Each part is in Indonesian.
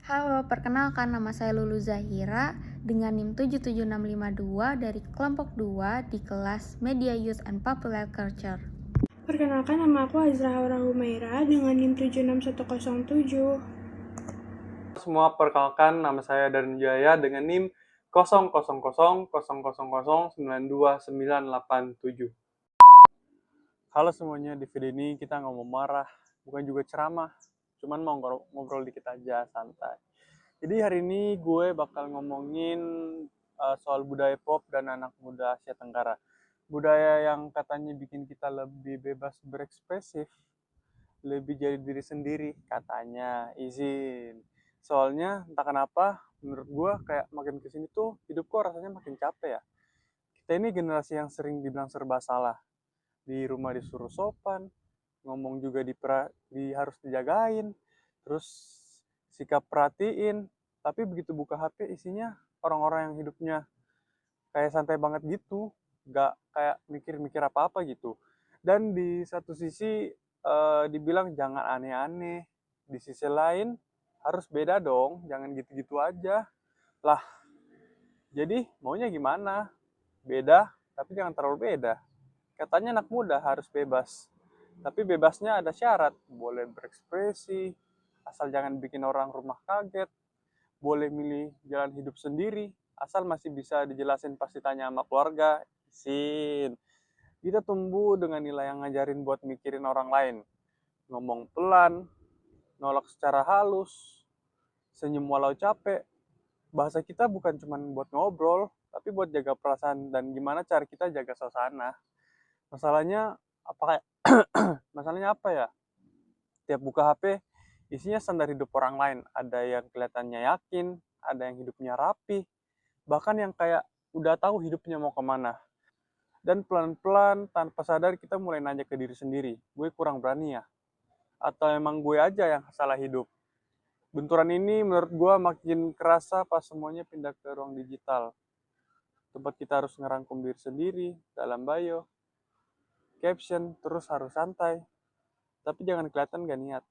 Halo, perkenalkan nama saya Lulu Zahira dengan NIM 77652 dari kelompok 2 di kelas Media Youth and Popular Culture. Perkenalkan, nama aku Azra Aura Humaira dengan NIM 76107. Semua, perkenalkan nama saya Darren Jaya dengan NIM 000000929987. Halo semuanya, di video ini kita nggak mau marah, bukan juga ceramah, cuman mau ngobrol dikit aja, santai. Jadi hari ini gue bakal ngomongin soal budaya pop dan anak muda Asia Tenggara. Budaya yang katanya bikin kita lebih bebas berekspresif, lebih jadi diri sendiri, katanya. Izin. Soalnya entah kenapa, menurut gue kayak makin kesini tuh hidup gue rasanya makin capek ya. Kita ini generasi yang sering dibilang serba salah. Di rumah disuruh sopan, ngomong juga harus dijagain, terus sikap perhatiin, tapi begitu buka HP isinya orang-orang yang hidupnya kayak santai banget gitu, nggak kayak mikir-mikir apa-apa gitu. Dan di satu sisi dibilang jangan aneh-aneh, di sisi lain harus beda dong, jangan gitu-gitu aja. Lah, jadi maunya gimana? Beda, tapi jangan terlalu beda. Katanya anak muda harus bebas, tapi bebasnya ada syarat. Boleh berekspresi, asal jangan bikin orang rumah kaget. Boleh milih jalan hidup sendiri, asal masih bisa dijelasin pas ditanya sama keluarga. Sin. Kita tumbuh dengan nilai yang ngajarin buat mikirin orang lain. Ngomong pelan, nolak secara halus, senyum walau capek. Bahasa kita bukan cuma buat ngobrol, tapi buat jaga perasaan dan gimana cara kita jaga suasana. Masalahnya apa masalahnya apa ya? Tiap buka HP, isinya standar hidup orang lain. Ada yang kelihatannya yakin, ada yang hidupnya rapi, bahkan yang kayak udah tahu hidupnya mau kemana. Dan pelan-pelan tanpa sadar kita mulai nanya ke diri sendiri, gue kurang berani ya? Atau emang gue aja yang salah hidup? Benturan ini menurut gue makin kerasa pas semuanya pindah ke ruang digital. Tempat kita harus ngerangkum diri sendiri dalam bio, caption, terus harus santai, tapi jangan kelihatan gak niat.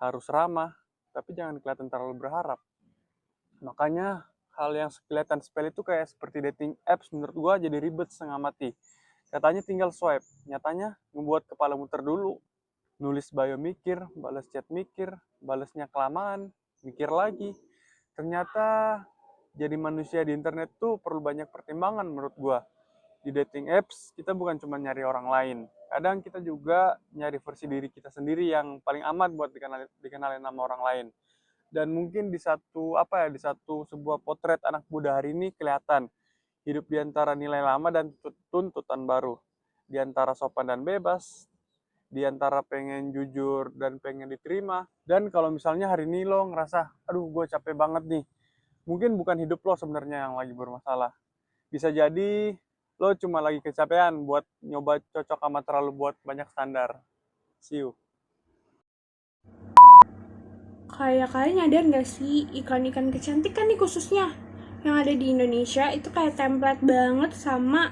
Harus ramah, tapi jangan kelihatan terlalu berharap. Makanya hal yang kelihatan sepele itu kayak seperti dating apps menurut gua jadi ribet setengah mati. Katanya tinggal swipe, nyatanya ngebuat kepala muter dulu. Nulis bio mikir, balas chat mikir, balasnya kelamaan, mikir lagi. Ternyata jadi manusia di internet tuh perlu banyak pertimbangan menurut gua. Di dating apps, kita bukan cuma nyari orang lain. Kadang kita juga nyari versi diri kita sendiri yang paling aman buat dikenalin sama orang lain. Dan mungkin di satu sebuah potret anak muda hari ini kelihatan hidup di antara nilai lama dan tuntutan baru. Di antara sopan dan bebas, di antara pengen jujur dan pengen diterima. Dan kalau misalnya hari ini lo ngerasa, aduh gue capek banget nih, mungkin bukan hidup lo sebenarnya yang lagi bermasalah. Bisa jadi lo cuma lagi kecapean buat nyoba cocok sama terlalu buat banyak standar. See you. Kayak kalian nyadar gak sih iklan-iklan kecantikan nih khususnya yang ada di Indonesia itu kayak template banget sama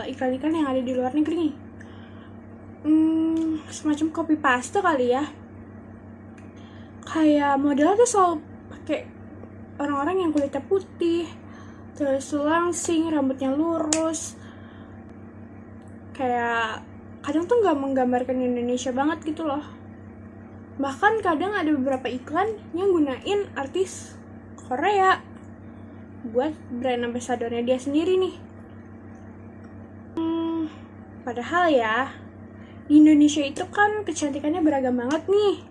iklan-iklan yang ada di luar negeri nih. Semacam copy paste kali ya. Kayak modelnya tuh selalu pakai orang-orang yang kulitnya putih, terus langsing, rambutnya lurus. Kayak kadang tuh gak menggambarkan Indonesia banget gitu loh. Bahkan kadang ada beberapa iklan yang gunain artis Korea buat brand ambassadornya dia sendiri nih. Padahal ya, di Indonesia itu kan kecantikannya beragam banget nih.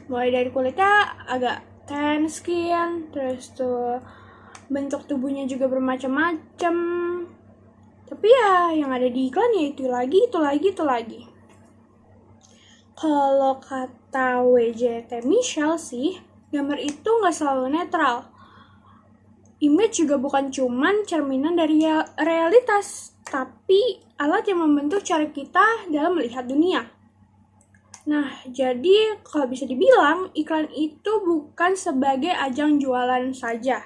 Mulai dari kulitnya agak tan skin, terus tuh bentuk tubuhnya juga bermacam-macam. Tapi ya yang ada di iklan ya itu lagi. Kalau kata WJT Michelle sih, gambar itu nggak selalu netral. Image juga bukan cuman cerminan dari realitas, tapi alat yang membentuk cara kita dalam melihat dunia. Nah, jadi kalau bisa dibilang, iklan itu bukan sebagai ajang jualan saja,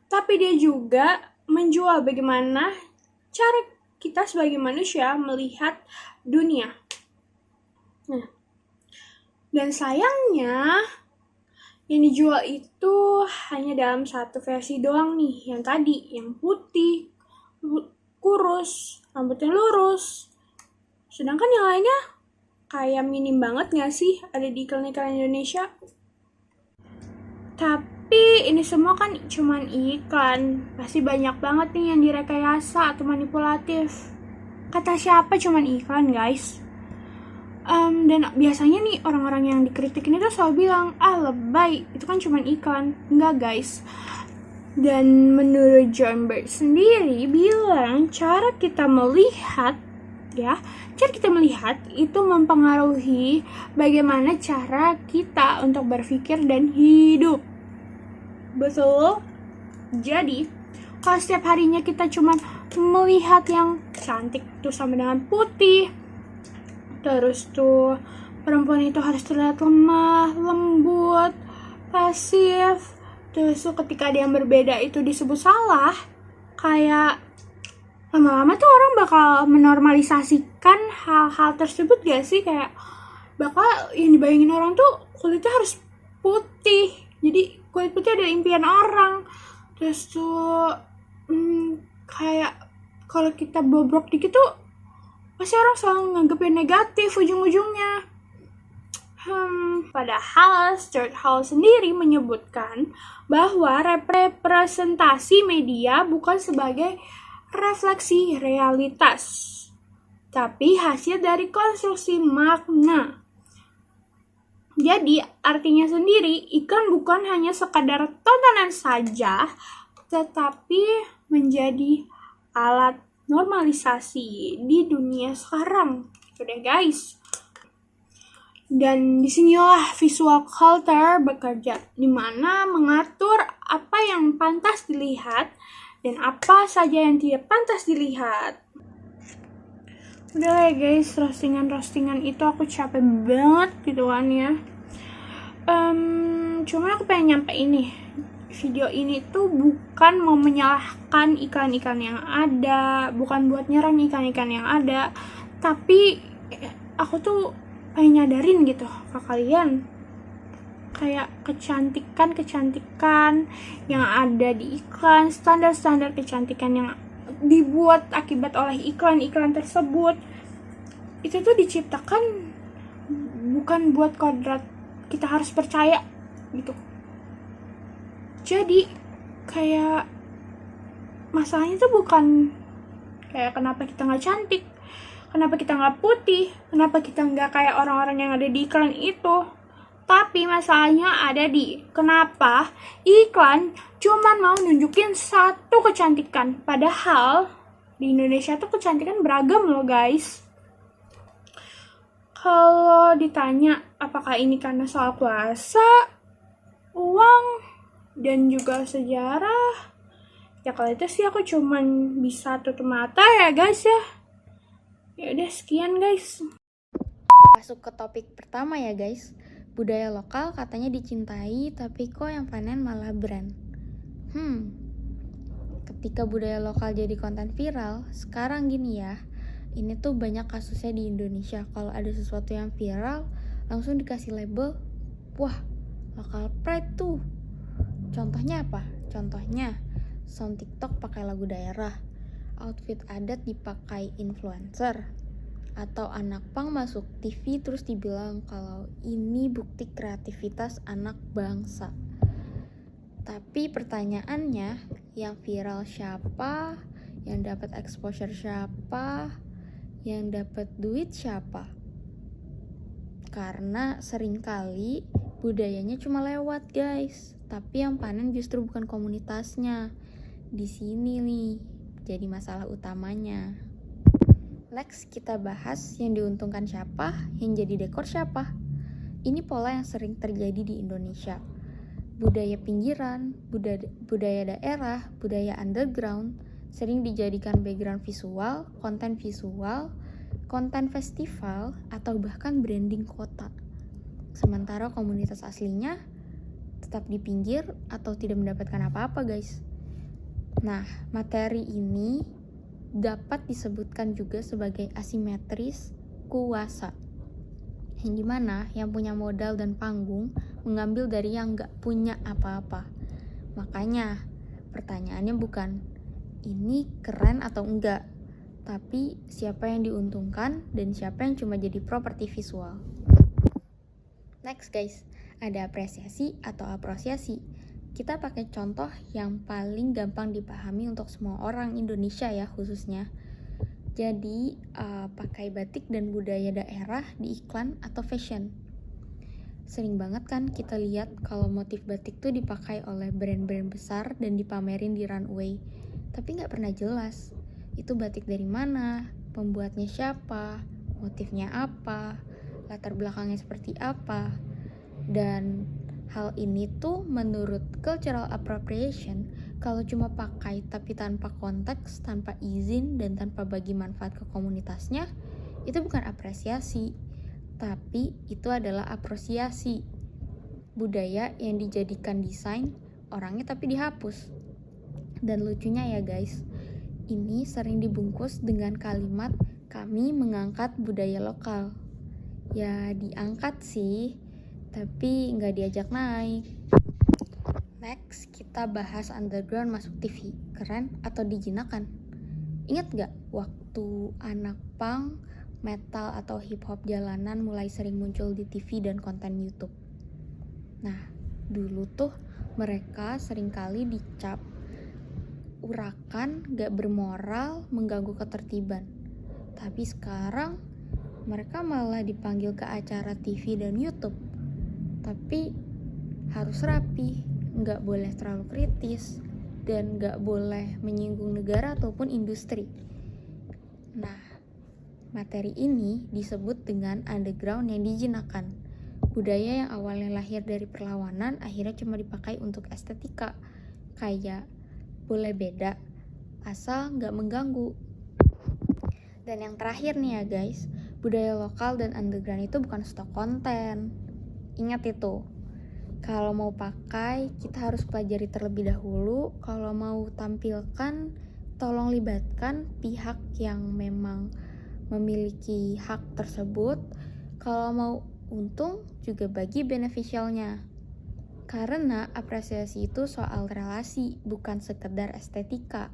tapi dia juga menjual bagaimana cara kita sebagai manusia melihat dunia. Nah, dan sayangnya, Yang dijual itu hanya dalam satu versi doang nih, yang tadi, yang putih, kurus, rambutnya lurus. Sedangkan yang lainnya kayak minim banget gak sih ada di iklan-iklan Indonesia? Tapi ini semua kan cuman iklan, pasti banyak banget nih yang direkayasa atau manipulatif. Kata siapa cuman iklan, guys? Dan biasanya nih orang-orang yang dikritikin itu selalu bilang, lebay, itu kan cuman iklan. Enggak, guys. Dan menurut John Bird sendiri bilang cara kita melihat itu mempengaruhi bagaimana cara kita untuk berpikir dan hidup. Betul? Jadi, kalau setiap harinya kita cuma melihat yang cantik tuh sama dengan putih, terus tuh perempuan itu harus terlihat lemah, lembut, pasif, terus tuh ketika ada yang berbeda itu disebut salah, kayak lama-lama tuh orang bakal menormalisasikan hal-hal tersebut gak sih? Kayak bakal yang dibayangin orang tuh kulitnya harus putih, jadi kulit putih adalah impian orang. Terus tuh kayak kalau kita bobrok dikit tuh pasti orang selalu nganggepin negatif ujung-ujungnya. Padahal Stuart Hall sendiri menyebutkan bahwa representasi media bukan sebagai refleksi realitas, tapi hasil dari konstruksi makna. Jadi artinya sendiri, iklan bukan hanya sekadar tontonan saja, tetapi menjadi alat normalisasi di dunia sekarang. Gitu deh guys. Dan disinilah visual culture bekerja, di mana mengatur apa yang pantas dilihat dan apa saja yang tidak pantas dilihat. Udah lah ya guys, roastingan itu aku capek banget gitu kan ya. Cuma aku pengen nyampe ini. Video ini tuh bukan mau menyalahkan iklan-iklan yang ada, bukan buat nyerang iklan-iklan yang ada, tapi aku tuh pengen nyadarin gitu ke kalian, kayak kecantikan yang ada di iklan, standar-standar kecantikan yang dibuat akibat oleh iklan-iklan tersebut, itu tuh diciptakan bukan buat kodrat kita harus percaya gitu. Jadi kayak masalahnya tuh bukan kayak kenapa kita nggak cantik, kenapa kita nggak putih, kenapa kita nggak kayak orang-orang yang ada di iklan itu. Tapi masalahnya ada di kenapa iklan cuman mau nunjukin satu kecantikan. Padahal di Indonesia tuh kecantikan beragam loh guys. Kalau ditanya apakah ini karena soal kuasa, uang, dan juga sejarah, ya kalau itu sih aku cuman bisa tutup mata ya guys ya. Ya udah sekian guys. Masuk ke topik pertama ya guys. Budaya lokal katanya dicintai, tapi kok yang panen malah brand. Ketika budaya lokal jadi konten viral, sekarang gini ya, ini tuh banyak kasusnya di Indonesia. Kalau ada sesuatu yang viral, langsung dikasih label, wah, lokal pride tuh. Contohnya apa? Contohnya, sound TikTok pakai lagu daerah, outfit adat dipakai influencer, atau anak pang masuk TV terus dibilang kalau ini bukti kreativitas anak bangsa. Tapi pertanyaannya, yang viral siapa? Yang dapat exposure siapa? Yang dapat duit siapa? Karena seringkali budayanya cuma lewat guys, tapi yang panen justru bukan komunitasnya. Di sini nih jadi masalah utamanya. Next kita bahas yang diuntungkan siapa, yang jadi dekor siapa. Ini pola yang sering terjadi di Indonesia. Budaya pinggiran, budaya daerah, budaya underground sering dijadikan background visual, konten festival, atau bahkan branding kota. Sementara komunitas aslinya tetap di pinggir atau tidak mendapatkan apa-apa guys. Nah, materi ini dapat disebutkan juga sebagai asimetris kuasa, yang dimana yang punya modal dan panggung mengambil dari yang nggak punya apa-apa. Makanya pertanyaannya bukan ini keren atau enggak, tapi siapa yang diuntungkan dan siapa yang cuma jadi properti visual. Next guys, ada apresiasi atau apresiasi. Kita pakai contoh yang paling gampang dipahami untuk semua orang Indonesia ya khususnya. Jadi pakai batik dan budaya daerah di iklan atau fashion. Sering banget kan kita lihat kalau motif batik tuh dipakai oleh brand-brand besar dan dipamerin di runway, tapi nggak pernah jelas itu batik dari mana, pembuatnya siapa, motifnya apa, latar belakangnya seperti apa. Dan hal ini tuh menurut cultural appropriation, kalau cuma pakai tapi tanpa konteks, tanpa izin, dan tanpa bagi manfaat ke komunitasnya, itu bukan apresiasi, tapi itu adalah apresiasi. Budaya yang dijadikan desain, orangnya tapi dihapus. Dan lucunya ya guys, ini sering dibungkus dengan kalimat kami mengangkat budaya lokal. Ya diangkat sih, tapi nggak diajak naik. Next, kita bahas underground masuk TV. Keren atau dijinakan? Ingat gak waktu anak punk, metal atau hip hop jalanan mulai sering muncul di TV dan konten YouTube? Nah, dulu tuh mereka seringkali dicap urakan, gak bermoral, mengganggu ketertiban. Tapi sekarang mereka malah dipanggil ke acara TV dan YouTube. Tapi harus rapi, gak boleh terlalu kritis, dan gak boleh menyinggung negara ataupun industri. Nah, materi ini disebut dengan underground yang dijinakan. Budaya yang awalnya lahir dari perlawanan akhirnya cuma dipakai untuk estetika. Kayak boleh beda, asal gak mengganggu. Dan yang terakhir nih ya guys, budaya lokal dan underground itu bukan stok konten. Ingat itu. Kalau mau pakai, kita harus pelajari terlebih dahulu. Kalau mau tampilkan, tolong libatkan pihak yang memang memiliki hak tersebut. Kalau mau untung, juga bagi beneficialnya. Karena apresiasi itu soal relasi, bukan sekedar estetika.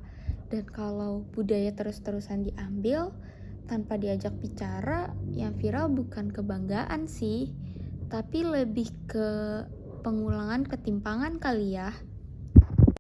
Dan kalau budaya terus-terusan diambil, tanpa diajak bicara, yang viral bukan kebanggaan sih, tapi lebih ke pengulangan ketimpangan kali ya.